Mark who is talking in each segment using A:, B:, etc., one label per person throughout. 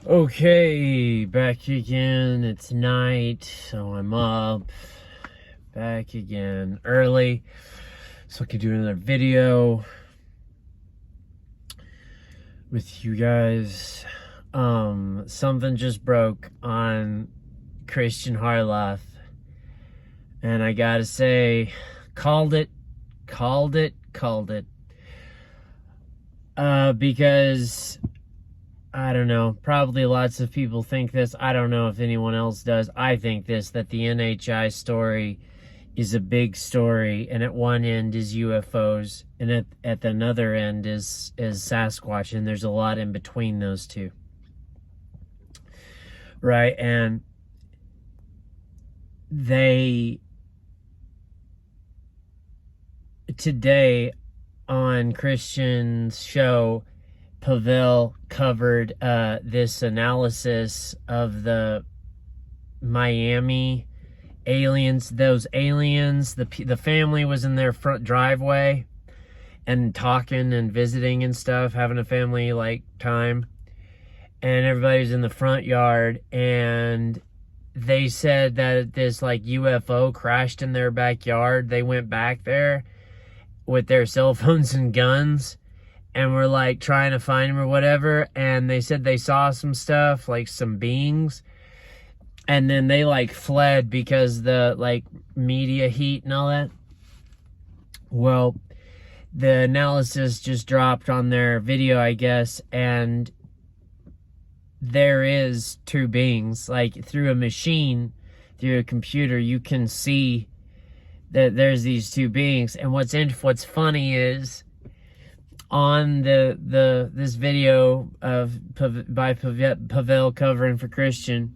A: Okay, back again. It's night, so I'm up. Back again early, so I can do another video with you guys. Something just broke on Christian Harloff, and I gotta say, called it. Because I don't know, probably lots of people think this. I don't know if anyone else does. I think this, that the NHI story is a big story, and at one end is UFOs, and at the other end is Sasquatch, and there's a lot in between those two. Right? And today on Christian's show, Pavel covered this analysis of the Miami aliens. Those aliens, the family was in their front driveway and talking and visiting and stuff, having a family like time, and everybody's in the front yard, and they said that this like UFO crashed in their backyard. They went back there with their cell phones and guns, and we're like trying to find them or whatever, and they said they saw some stuff, like some beings, and then they like fled because the like media heat and all that. Well, the analysis just dropped on their video, I guess, and there is two beings. Like through a machine, through a computer, you can see that there's these two beings. And what's funny is, on this video by Pavel covering for Christian,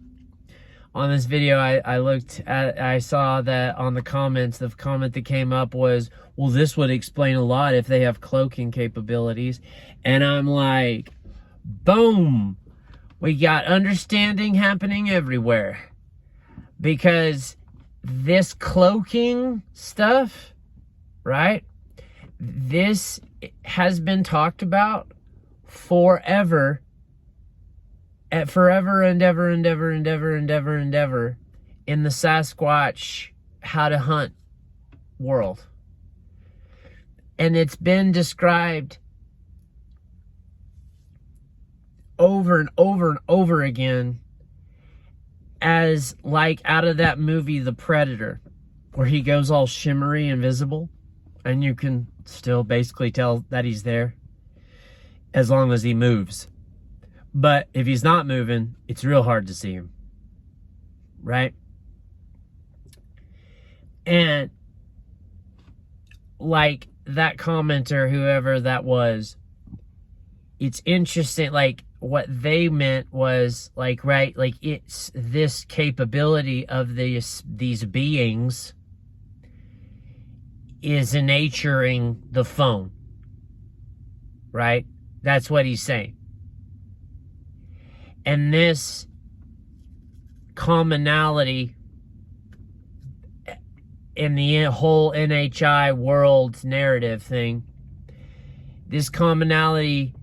A: on this video I saw that on the comments, the comment that came up was, well, this would explain a lot if they have cloaking capabilities. And I'm like, boom, we got understanding happening everywhere. Because this cloaking stuff, right? This has been talked about forever and ever in the Sasquatch how to hunt world. And it's been described over and over again as like out of that movie The Predator, where he goes all shimmery and visible, and you can still basically tell that he's there as long as he moves. But if he's not moving, it's real hard to see him. Right? And like that commenter, whoever that was, it's interesting, like what they meant was like, right, like it's this capability of these beings is naturing the phone, right? That's what he's saying. And this commonality in the whole NHI world narrative thing, this commonality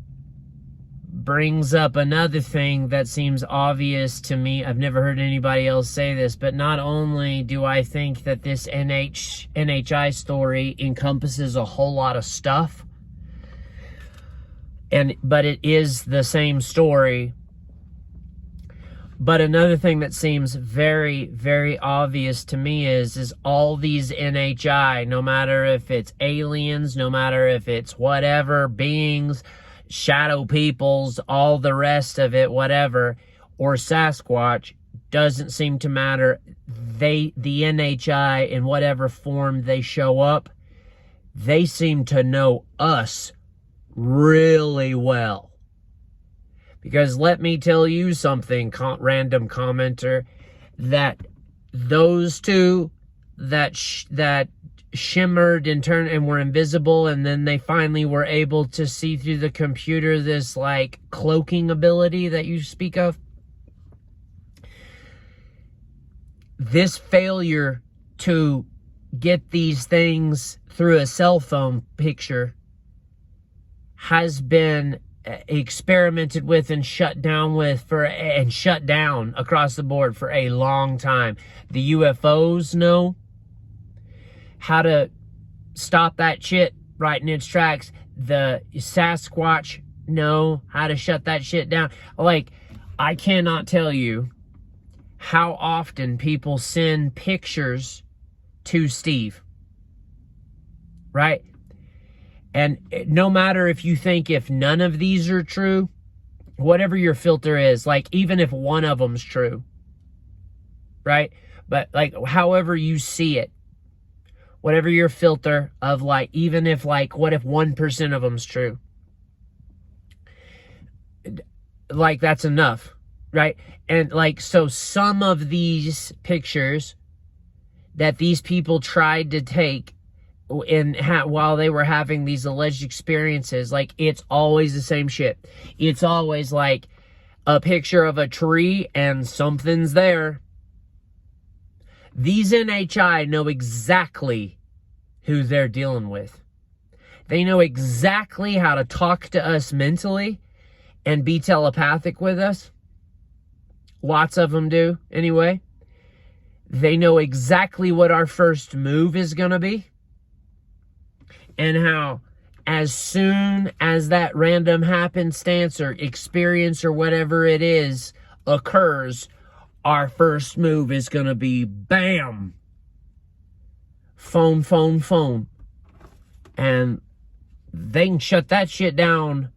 A: brings up another thing that seems obvious to me. I've never heard anybody else say this, but not only do I think that this NHI story encompasses a whole lot of stuff, but it is the same story. But another thing that seems very, very obvious to me is all these NHI, no matter if it's aliens, no matter if it's whatever, beings, shadow peoples, all the rest of it, whatever, or Sasquatch, doesn't seem to matter. The NHI, in whatever form they show up, they seem to know us really well. Because let me tell you something, random commenter, that those two that shimmered and turned and were invisible, and then they finally were able to see through the computer, this like cloaking ability that you speak of. This failure to get these things through a cell phone picture has been experimented with and shut down across the board for a long time. The UFOs know how to stop that shit right in its tracks. The Sasquatch know how to shut that shit down. Like, I cannot tell you how often people send pictures to Steve, right? And no matter if you think if none of these are true, whatever your filter is, like even if one of them's true, right? But like however you see it, whatever your filter of like, even if like, what if 1% of them's true? Like that's enough, right? And like, so some of these pictures that these people tried to take while they were having these alleged experiences, like it's always the same shit. It's always like a picture of a tree and something's there. These NHI know exactly who they're dealing with. They know exactly how to talk to us mentally and be telepathic with us. Lots of them do, anyway. They know exactly what our first move is going to be. And how as soon as that random happenstance or experience or whatever it is occurs, our first move is going to be bam. Phone. And they can shut that shit down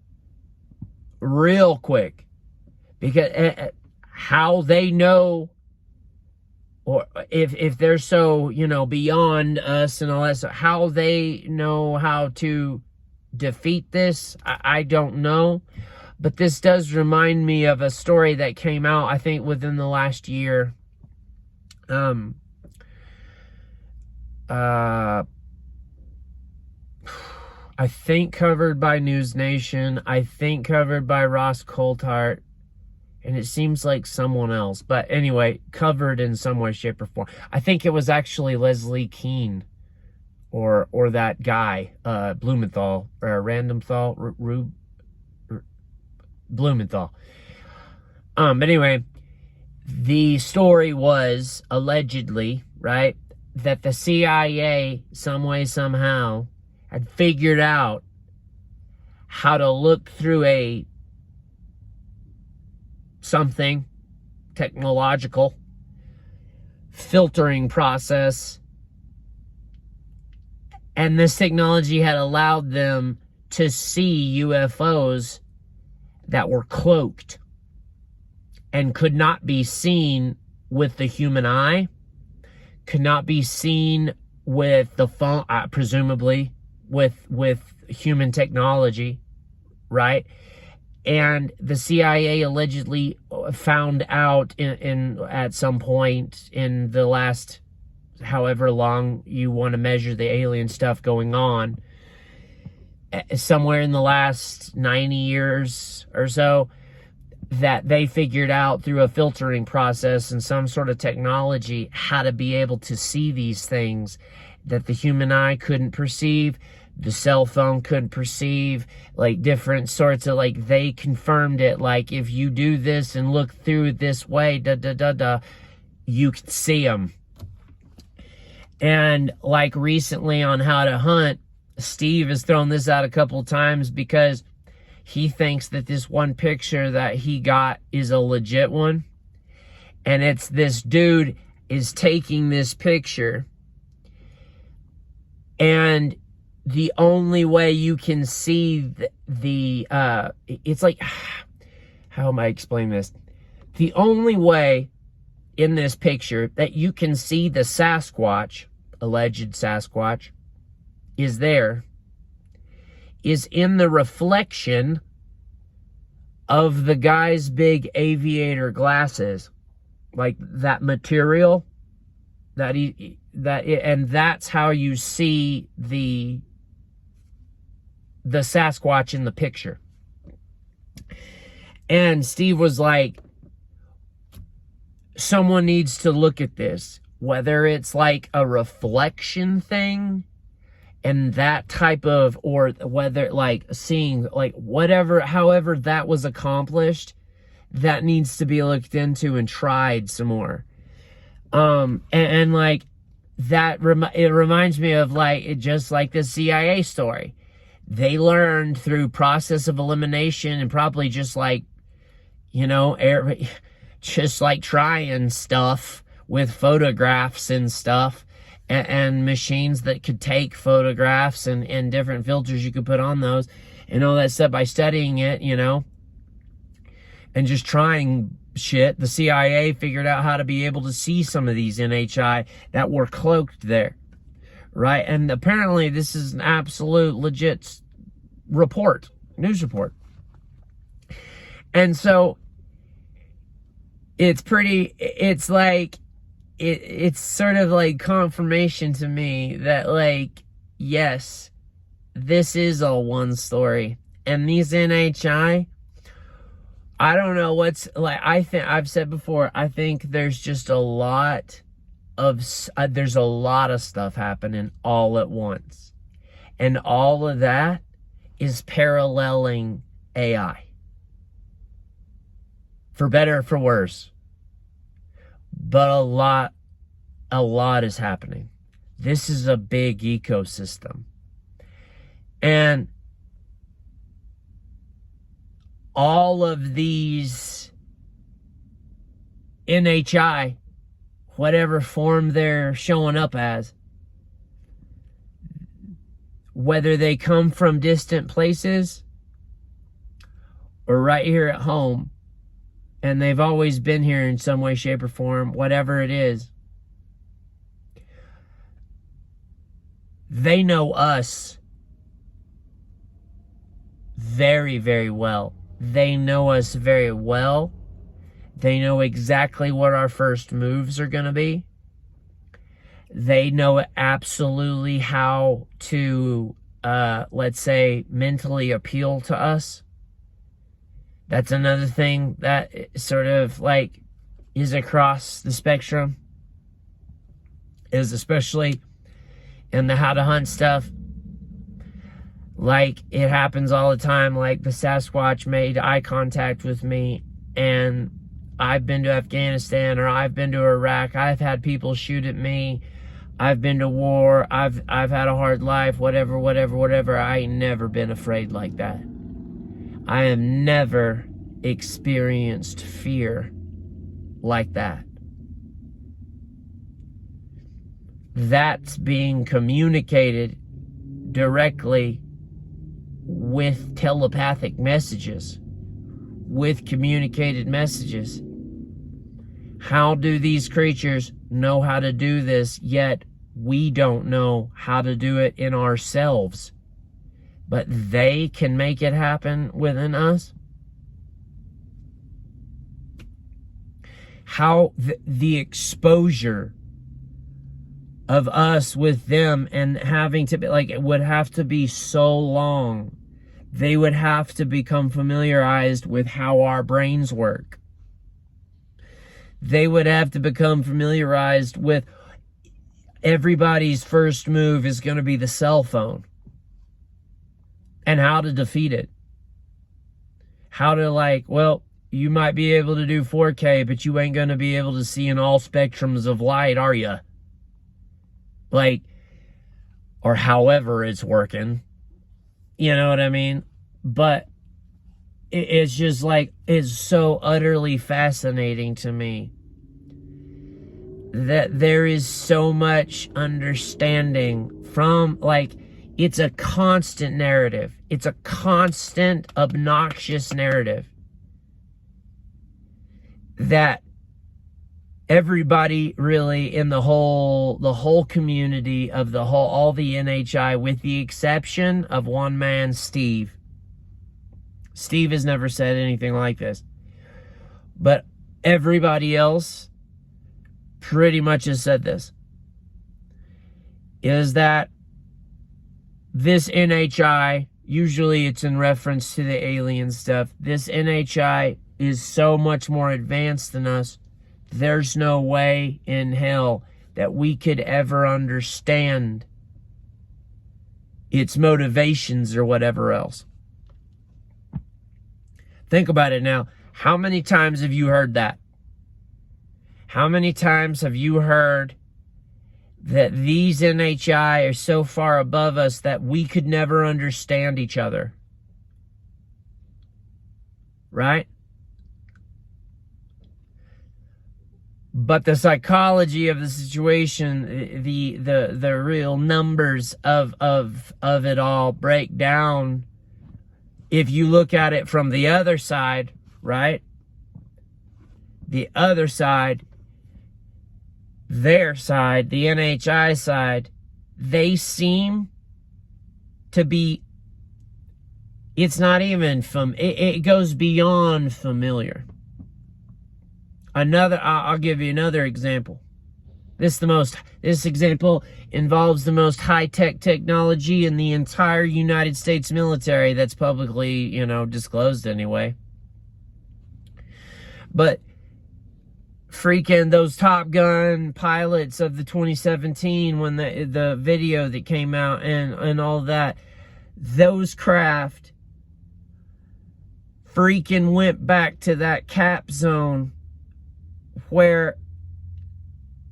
A: real quick. Because how they know, or if they're so, beyond us and all that stuff, how they know how to defeat this, I don't know. But this does remind me of a story that came out, I think, within the last year. I think covered by News Nation. I think covered by Ross Coulthart. And it seems like someone else. But anyway, covered in some way, shape, or form. I think it was actually Leslie Keane. Or that guy, Blumenthal. Or Randomthal. Blumenthal. But anyway, the story was allegedly, right, that the CIA, some way, somehow, had figured out how to look through something technological filtering process, and this technology had allowed them to see UFOs that were cloaked and could not be seen with the human eye, could not be seen with the phone, presumably with human technology, right? And the CIA allegedly found out at some point in the last however long you want to measure the alien stuff going on, somewhere in the last 90 years or so, that they figured out through a filtering process and some sort of technology how to be able to see these things that the human eye couldn't perceive, the cell phone couldn't perceive, like different sorts of, like, they confirmed it, like if you do this and look through this way, you can see them. And like recently on How to Hunt, Steve has thrown this out a couple of times because he thinks that this one picture that he got is a legit one. And it's this dude is taking this picture, and the only way you can see it's like, how am I explaining this? The only way in this picture that you can see the Sasquatch, alleged Sasquatch, is in the reflection of the guy's big aviator glasses, like that material and that's how you see the Sasquatch in the picture. And Steve was like, someone needs to look at this, whether it's like a reflection thing And that type of, or whether like seeing like whatever, however that was accomplished, that needs to be looked into and tried some more. And like that, it reminds me of like, it just like the CIA story. They learned through process of elimination and probably just like, you know, just like trying stuff with photographs and stuff, and machines that could take photographs and different filters you could put on those and all that stuff by studying it, you know, and just trying shit. The CIA figured out how to be able to see some of these NHI that were cloaked there, right? And apparently this is an absolute legit report, news report. And so it's like, it's sort of like confirmation to me that like, yes, this is all one story. And these NHI, I don't know what's like, I think I've said before, I think there's just a lot of, there's a lot of stuff happening all at once. And all of that is paralleling AI. For better or for worse. But a lot is happening. This is a big ecosystem. And all of these NHI, whatever form they're showing up as, whether they come from distant places or right here at home, and they've always been here in some way, shape, or form, whatever it is, they know us very, very well. They know us very well. They know exactly what our first moves are going to be. They know absolutely how to, let's say, mentally appeal to us. That's another thing that sort of like is across the spectrum, is especially in the how to hunt stuff. Like, it happens all the time. Like, the Sasquatch made eye contact with me, and I've been to Afghanistan, or I've been to Iraq. I've had people shoot at me. I've been to war. I've had a hard life, whatever. I ain't never been afraid like that. I have never experienced fear like that. That's being communicated directly with telepathic messages, with communicated messages. How do these creatures know how to do this, yet we don't know how to do it in ourselves? But they can make it happen within us? How the exposure of us with them, and having to be like, it would have to be so long. They would have to become familiarized with how our brains work. They would have to become familiarized with everybody's first move is going to be the cell phone, and how to defeat it. How to, like, well, you might be able to do 4K, but you ain't going to be able to see in all spectrums of light, are you? Like, or however it's working. You know what I mean? But it's just like, it's so utterly fascinating to me that there is so much understanding from, like, it's a constant narrative. It's a constant, obnoxious narrative that everybody really in the whole community of all the NHI, with the exception of one man, Steve. Steve has never said anything like this. But everybody else pretty much has said this. Is that this NHI, usually it's in reference to the alien stuff, this NHI is so much more advanced than us. There's no way in hell that we could ever understand its motivations or whatever else. Think about it now. How many times have you heard that? How many times have you heard that these NHI are so far above us that we could never understand each other? Right? But the psychology of the situation, the real numbers of it all break down if you look at it from the other side, right? The other side, their side, the NHI side, they seem to be, it's not even, it goes beyond familiar. I'll give you another example. This example involves the most high-tech technology in the entire United States military that's publicly, disclosed anyway. But freaking those Top Gun pilots of the 2017, when the video that came out and all that, those craft freaking went back to that cap zone where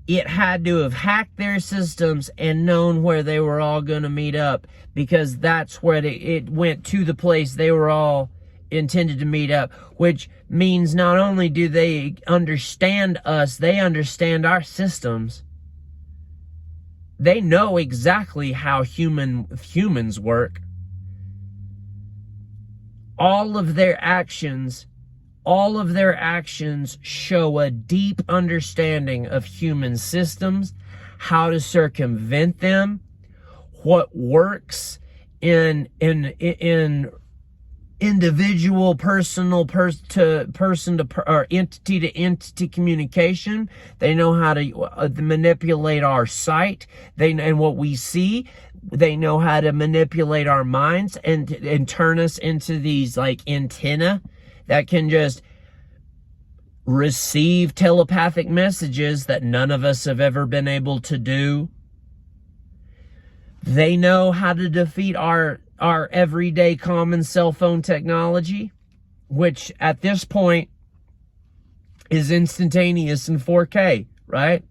A: it had to have hacked their systems and known where they were all going to meet up, because that's where it went to the place they were all intended to meet up, which means not only do they understand us, they understand our systems. They know exactly how humans work. All of their actions show a deep understanding of human systems, how to circumvent them, what works in individual person to or entity to entity communication. They know how to manipulate our sight, and what we see. They know how to manipulate our minds and turn us into these like antenna that can just receive telepathic messages that none of us have ever been able to do. They know how to defeat our everyday common cell phone technology, which at this point is instantaneous in 4K, right?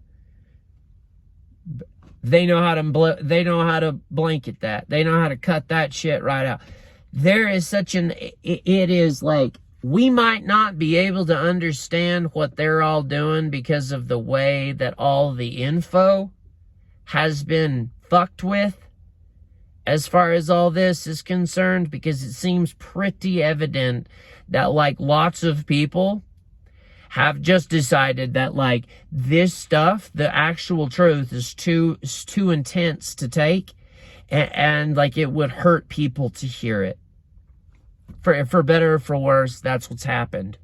A: They know how to blanket that. They know how to cut that shit right out. There is it is like, we might not be able to understand what they're all doing because of the way that all the info has been fucked with as far as all this is concerned, because it seems pretty evident that like lots of people have just decided that like this stuff, the actual truth is too intense to take, and like it would hurt people to hear it. For better or for worse, that's what's happened.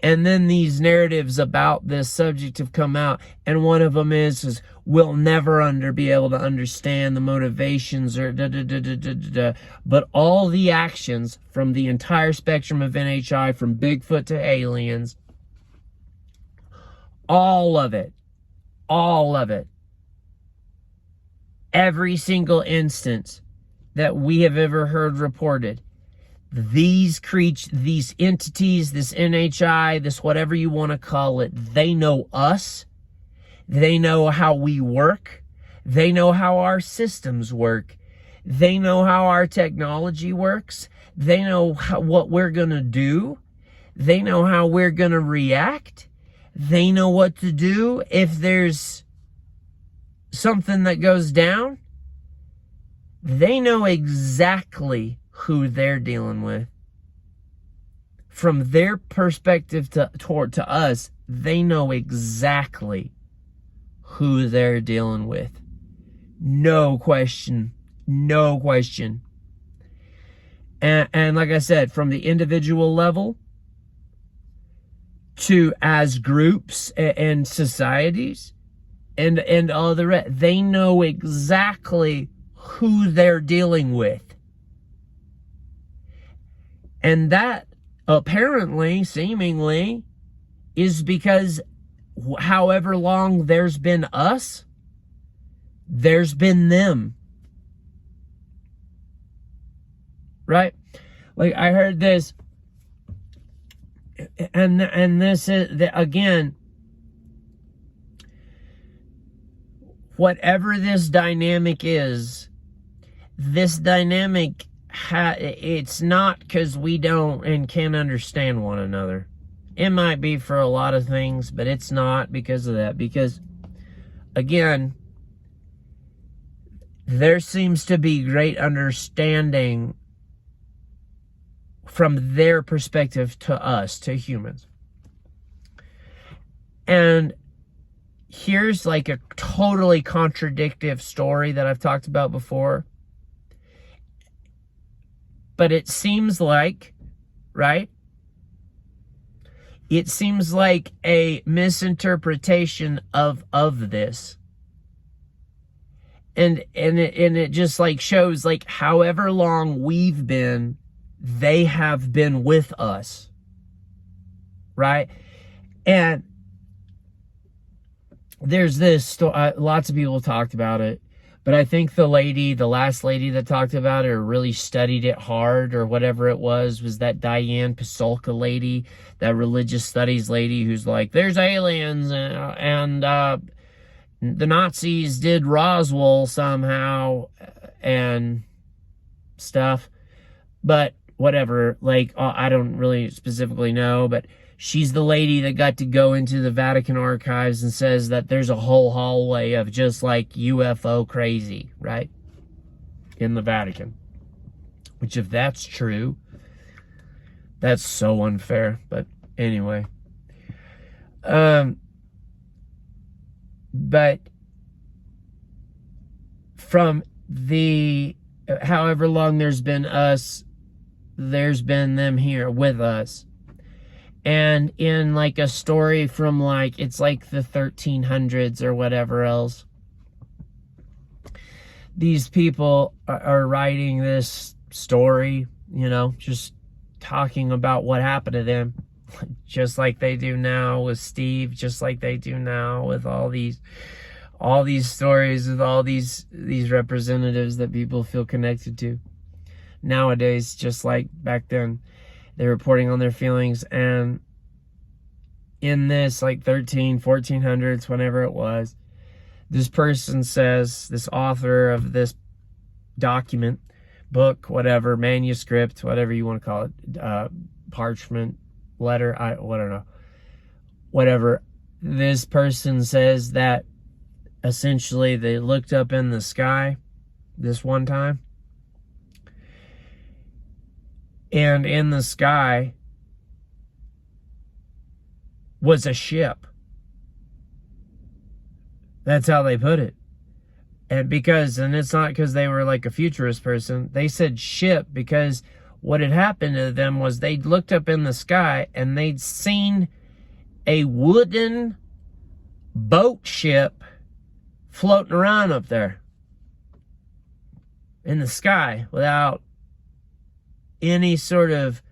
A: And then these narratives about this subject have come out, and one of them is we'll never be able to understand the motivations or but all the actions from the entire spectrum of NHI, from Bigfoot to aliens, all of it, every single instance that we have ever heard reported, these entities, this NHI, this whatever you want to call it, they know us. They know how we work. They know how our systems work. They know how our technology works. They know what we're going to do. They know how we're going to react. They know what to do if there's something that goes down. They know exactly who they're dealing with. From their perspective to us, they know exactly who they're dealing with. No question. And like I said, from the individual level to as groups and societies and all the rest, they know exactly who they're dealing with. And that apparently, seemingly, is because however long there's been us, there's been them. right? Like, I heard this, and this is, again, whatever this dynamic is, this dynamic, it's not because we don't and can't understand one another. It might be for a lot of things, but it's not because of that. Because, again, there seems to be great understanding from their perspective to us, to humans. And here's like a totally contradictory story that I've talked about before. But it seems like, right? It seems like a misinterpretation of this. And it just like shows like however long we've been, they have been with us. Right? And there's this, lots of people talked about it, but I think the last lady that talked about it or really studied it hard or whatever it was that Diane Pasulka lady, that religious studies lady who's like, there's aliens and the Nazis did Roswell somehow and stuff. But whatever, like, I don't really specifically know, but she's the lady that got to go into the Vatican archives and says that there's a whole hallway of just like UFO crazy, right? In the Vatican. Which, if that's true, that's so unfair. But anyway. But from the however long there's been us, there's been them here with us. And in like a story from like, it's like the 1300s or whatever else, these people are writing this story, you know, just talking about what happened to them, just like they do now with Steve, just like they do now with all these stories with all these representatives that people feel connected to nowadays, just like back then. They're reporting on their feelings, and in this, like 1400s, whenever it was, this person says, this author of this document, book, whatever, manuscript, whatever you want to call it, parchment, letter, I don't know, whatever, this person says that essentially they looked up in the sky this one time, and in the sky was a ship. That's how they put it. And it's not because they were like a futurist person. They said ship because what had happened to them was they'd looked up in the sky and they'd seen a wooden boat ship floating around up there in the sky without any sort of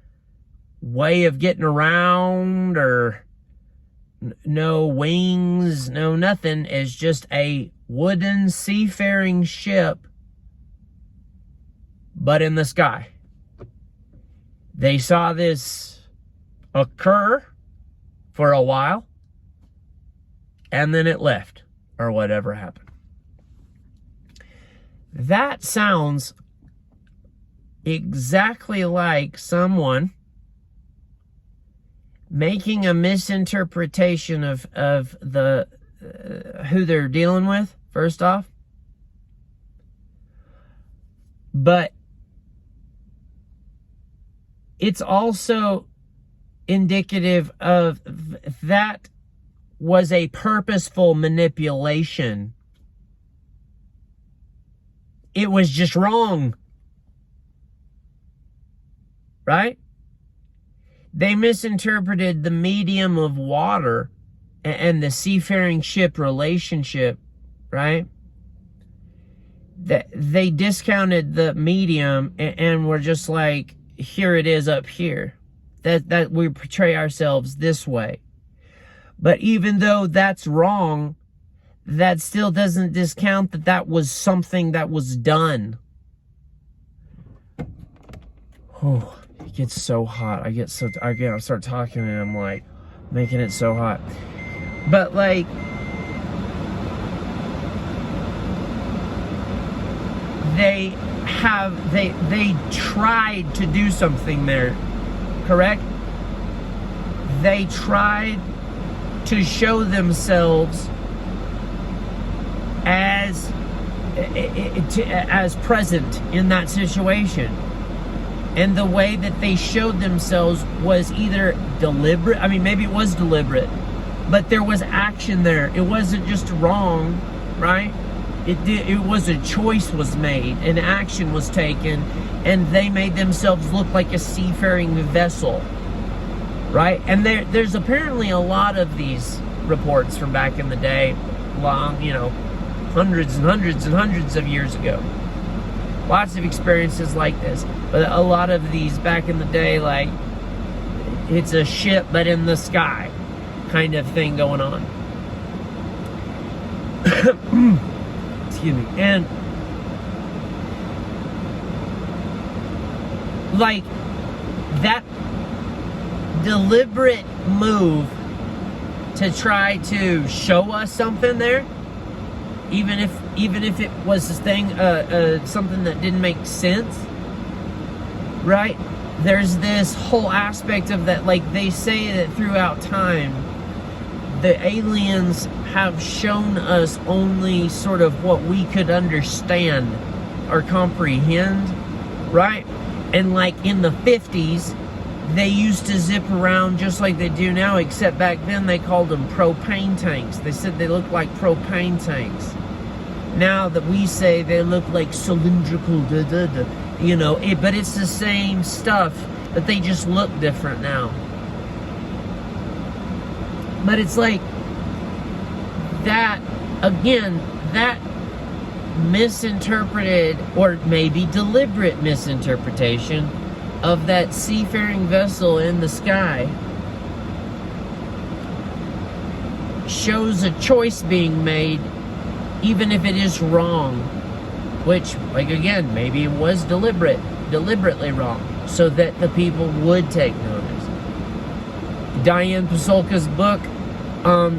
A: way of getting around, or no wings, no nothing. It's just a wooden seafaring ship, but in the sky. They saw this occur for a while, and then it left, or whatever happened. That sounds exactly like someone making a misinterpretation of the who they're dealing with, first off. But it's also indicative of that was a purposeful manipulation. It was just wrong. Right? They misinterpreted the medium of water and the seafaring ship relationship, right? They discounted the medium and were just like, here it is up here. That we portray ourselves this way. But even though that's wrong, that still doesn't discount that was something that was done. Oh, it gets so hot. I start talking and I'm like making it so hot. But like, they tried to do something there, correct? They tried to show themselves as present in that situation. And the way that they showed themselves was either deliberate. I mean, maybe it was deliberate, but there was action there. It wasn't just wrong, right? It was a choice was made, an action was taken, and they made themselves look like a seafaring vessel, right? And there's apparently a lot of these reports from back in the day, long, hundreds and hundreds and hundreds of years ago. Lots of experiences like this, but a lot of these back in the day, like it's a ship but in the sky kind of thing going on. Excuse me. And like that deliberate move to try to show us something there, even if it was this thing, something that didn't make sense, right? There's this whole aspect of that, like they say that throughout time, the aliens have shown us only sort of what we could understand or comprehend, right? And like in the 50s, they used to zip around just like they do now, except back then they called them propane tanks. They said they looked like propane tanks. Now that we say they look like cylindrical, but it's the same stuff, but they just look different now. But it's like that, again, that misinterpreted or maybe deliberate misinterpretation of that seafaring vessel in the sky shows a choice being made, even if it is wrong, which, like, again, maybe it was deliberately wrong, so that the people would take notice. Diane Pasulka's book,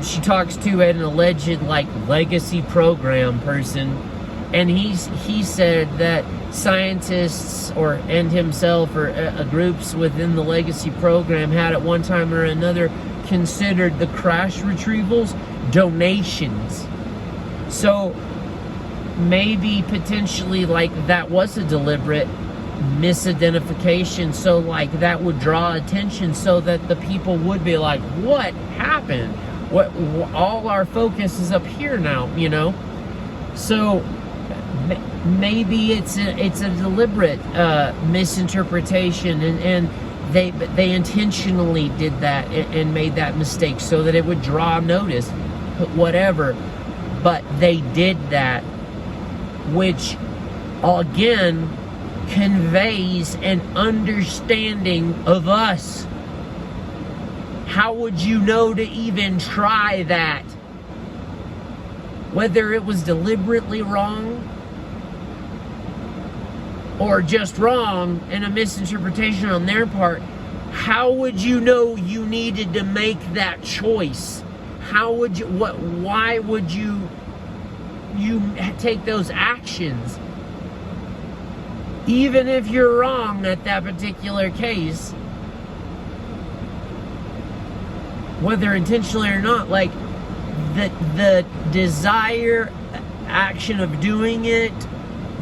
A: she talks to an alleged, like, legacy program person, and he said that scientists and himself or groups within the legacy program had at one time or another considered the crash retrievals donations. So maybe potentially like that was a deliberate misidentification, so like that would draw attention so that the people would be like, what happened? What all our focus is up here now, So maybe it's a deliberate misinterpretation, and they intentionally did that and made that mistake so that it would draw notice, whatever. But they did that, which again conveys an understanding of us. How would you know to even try that? Whether it was deliberately wrong or just wrong and a misinterpretation on their part, how would you know you needed to make that choice? How would you, why would you take those actions? Even if you're wrong at that particular case, whether intentionally or not, like the desire, action of doing it,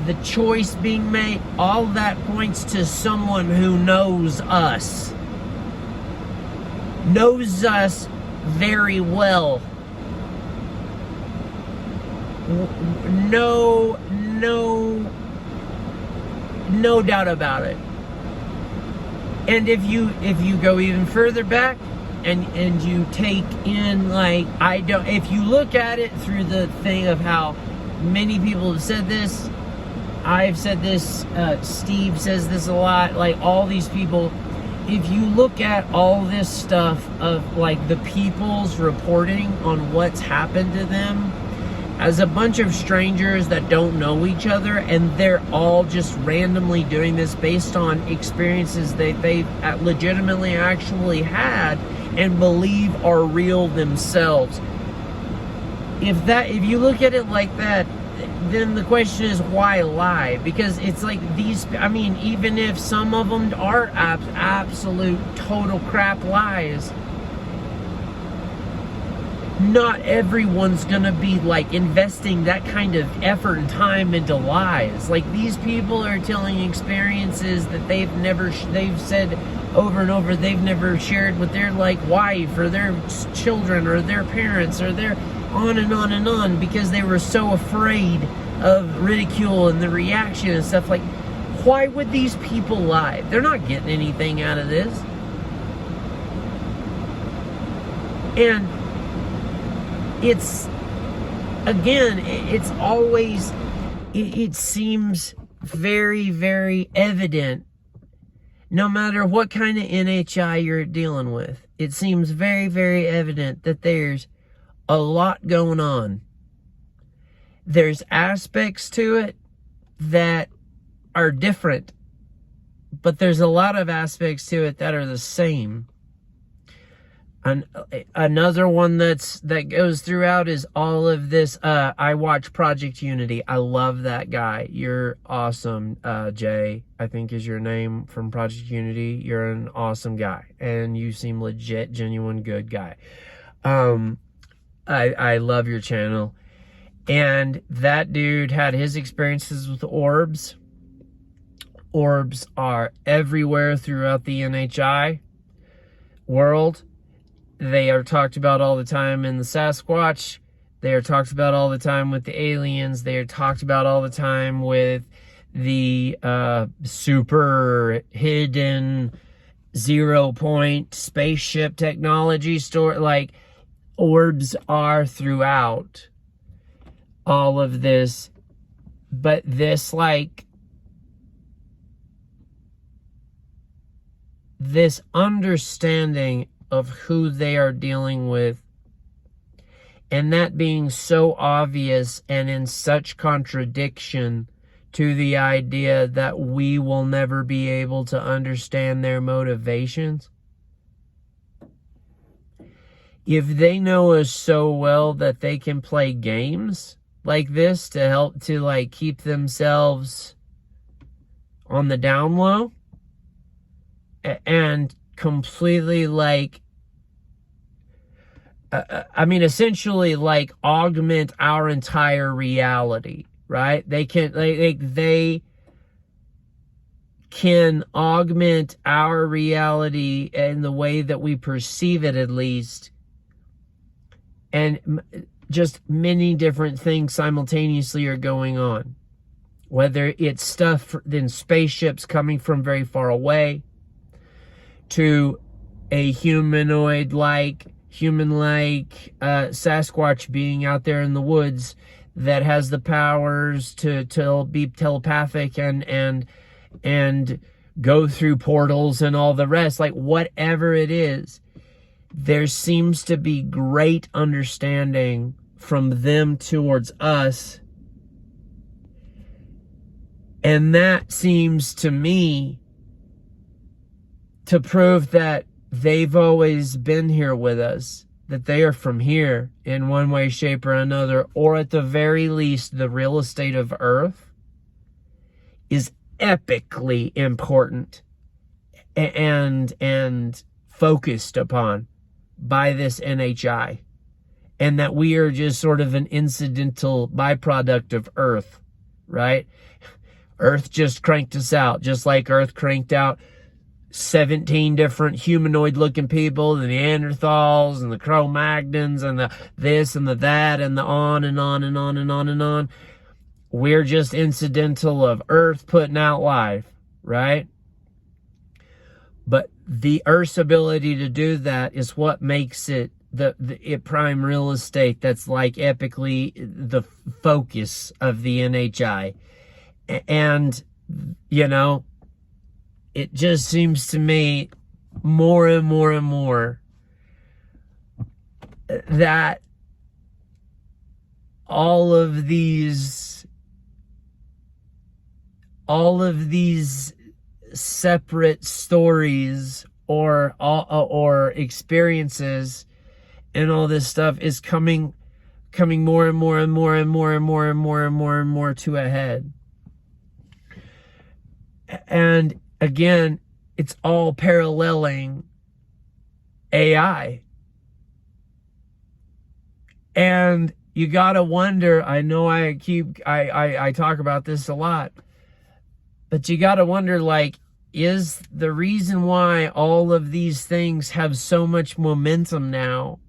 A: the choice being made, all that points to someone who knows us very well. No doubt about it. And if you go even further back and you take in, like, if you look at it through the thing of how many people have said this, I've said this, Steve says this a lot, like all these people, if you look at all this stuff of like the people's reporting on what's happened to them, as a bunch of strangers that don't know each other, and they're all just randomly doing this based on experiences that they've legitimately actually had and believe are real themselves. If you look at it like that, then the question is, why lie? Because it's like these, I mean, even if some of them are absolute total crap lies, not everyone's gonna be like investing that kind of effort and time into lies. Like, these people are telling experiences that they've said over and over they've never shared with their like wife or their children or their parents or their on and on and on, because they were so afraid of ridicule and the reaction and stuff. Like, why would these people lie? They're not getting anything out of this. And it's, again, it's always, it seems very, very evident, no matter what kind of NHI you're dealing with, it seems very, very evident that there's a lot going on. There's aspects to it that are different, but there's a lot of aspects to it that are the same. And another one that goes throughout is all of this. I watch Project Unity. I love that guy. You're awesome, Jay, I think is your name, from Project Unity. You're an awesome guy, and you seem legit, genuine, good guy. I love your channel. And that dude had his experiences with orbs. Orbs are everywhere throughout the NHI world. They are talked about all the time in the Sasquatch. They are talked about all the time with the aliens. They are talked about all the time with the super hidden 0 point spaceship technology store. Like, orbs are throughout all of this, but this, like, this understanding of who they are dealing with, and that being so obvious and in such contradiction to the idea that we will never be able to understand their motivations. If they know us so well that they can play games like this to help to like keep themselves on the down low and completely like, I mean, essentially like augment our entire reality, right? They can augment our reality in the way that we perceive it, at least, and just many different things simultaneously are going on. Whether it's stuff in spaceships coming from very far away, to a human-like Sasquatch being out there in the woods that has the powers to be telepathic and go through portals and all the rest. Like, whatever it is, there seems to be great understanding from them towards us. And that seems to me to prove that they've always been here with us, that they are from here in one way, shape, or another, or at the very least, the real estate of Earth is epically important and focused upon by this NHI, and that we are just sort of an incidental byproduct of Earth, right? Earth just cranked us out, just like Earth cranked out 17 different humanoid-looking people, the Neanderthals and the Cro-Magnons and the this and the that and the on and on and on and on and on. We're just incidental of Earth putting out life, right? But the Earth's ability to do that is what makes it the prime real estate that's like epically the focus of the NHI. And, you know, it just seems to me more and more and more that all of these separate stories or experiences and all this stuff is coming more and more and more and more and more and more and more and more to a head. And again, it's all paralleling AI. And you gotta wonder, I know I talk about this a lot, but you gotta wonder, like, is the reason why all of these things have so much momentum now,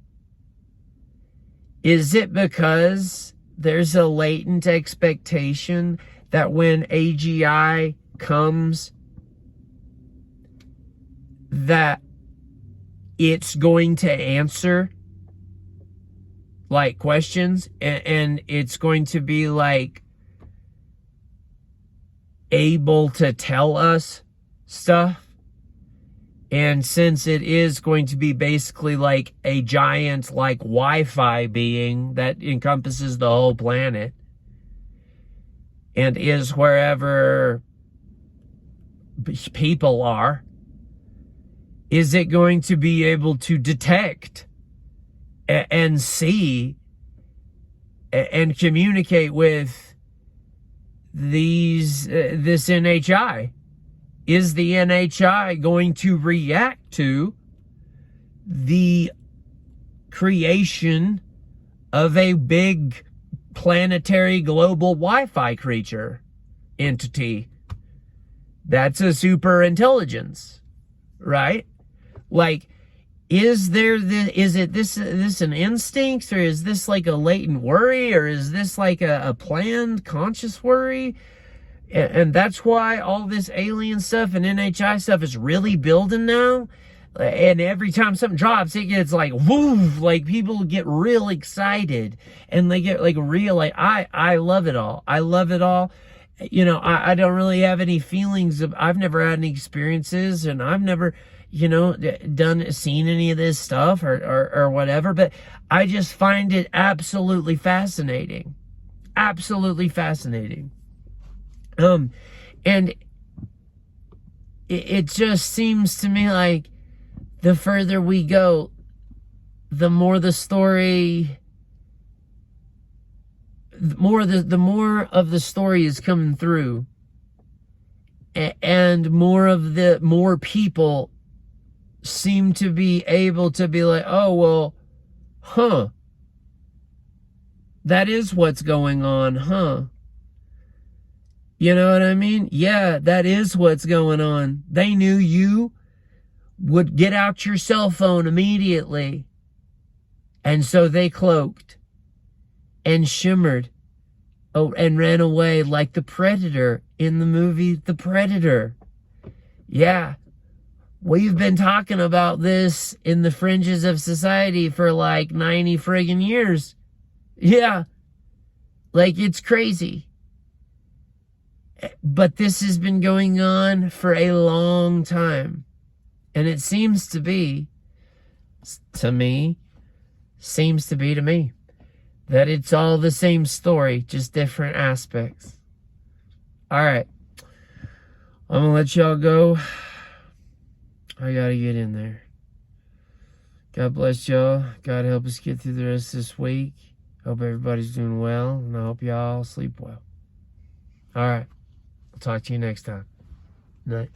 A: is it because there's a latent expectation that when AGI comes, that it's going to answer like questions, and it's going to be like able to tell us stuff? And since it is going to be basically like a giant like Wi-Fi being that encompasses the whole planet and is wherever people are, is it going to be able to detect and see and communicate with this NHI? Is the NHI going to react to the creation of a big planetary global Wi-Fi creature entity that's a super intelligence, right? Like, is this an instinct, or is this like a latent worry, or is this like a planned conscious worry? And that's why all this alien stuff and NHI stuff is really building now. And every time something drops, it gets like, woo, like people get real excited and they get like real, like, I love it all. I love it all. You know, I don't really have any feelings of, I've never had any experiences, and I've never, you know, seen any of this stuff or whatever, but I just find it absolutely fascinating. Absolutely fascinating. And it just seems to me like the further we go, the more the story, the more of the story is coming through, and more people seem to be able to be like, oh, well, huh, that is what's going on, huh? You know what I mean? Yeah, that is what's going on. They knew you would get out your cell phone immediately. And so they cloaked and shimmered, and ran away like the Predator in the movie The Predator. Yeah, we've been talking about this in the fringes of society for like 90 friggin' years. Yeah, like, it's crazy. But this has been going on for a long time. And it seems to be, to me, that it's all the same story, just different aspects. All right. I'm going to let y'all go. I got to get in there. God bless y'all. God help us get through the rest of this week. Hope everybody's doing well, and I hope y'all sleep well. All right. I'll talk to you next time. Night.